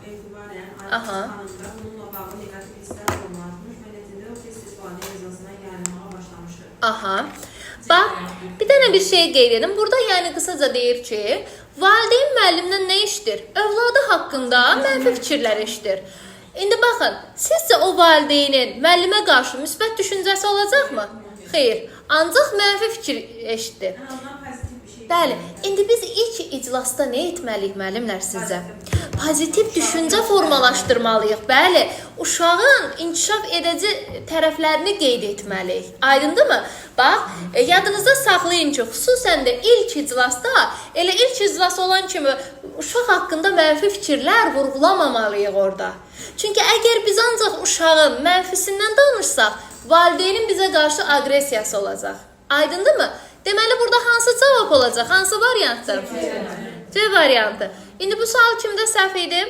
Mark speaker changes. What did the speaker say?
Speaker 1: etibarən
Speaker 2: Aha.
Speaker 1: Xanımda bununla bağlı negativ hisslər formalaşmış və nəticədə o test-istifadə icrasına yayılmağa başlamışdır.
Speaker 2: Aha. Bax, bir dənə bir şey qeyd edim. Burada yəni qısaca deyir ki, valideyn müəllimdən nə eşidir? Övladı haqqında mənfi fikirlər eşidir. İndi baxın, sizcə o valideynin müəllimə qarşı müsbət düşüncəsi olacaqmı? Xeyr, ancaq mənfi fikir eşitdi.
Speaker 1: Yəni ondan pozitiv bir şey.
Speaker 2: Bəli, indi biz ilk iclasda nə etməliyik müəllimlər sizcə? Pozitiv düşüncə formalaşdırmalıyıq. Bəli, uşağın inkişaf edici tərəflərini qeyd etməliyik. Aydındırmı? Bax, yadınızda saxlayın ki, xüsusən də ilk iclasda, elə ilk iclas olan kimi uşaq haqqında mənfi fikirlər vurğulamamalıyıq orada. Çünki əgər biz ancaq uşağın mənfisindən danışsaq, valideynin bizə qarşı aqressiyası olacaq. Aydındırmı? Deməli, burada hansı cavab olacaq? Hansı variantdır? C variantı. İndi bu sual kimdə səhv idi?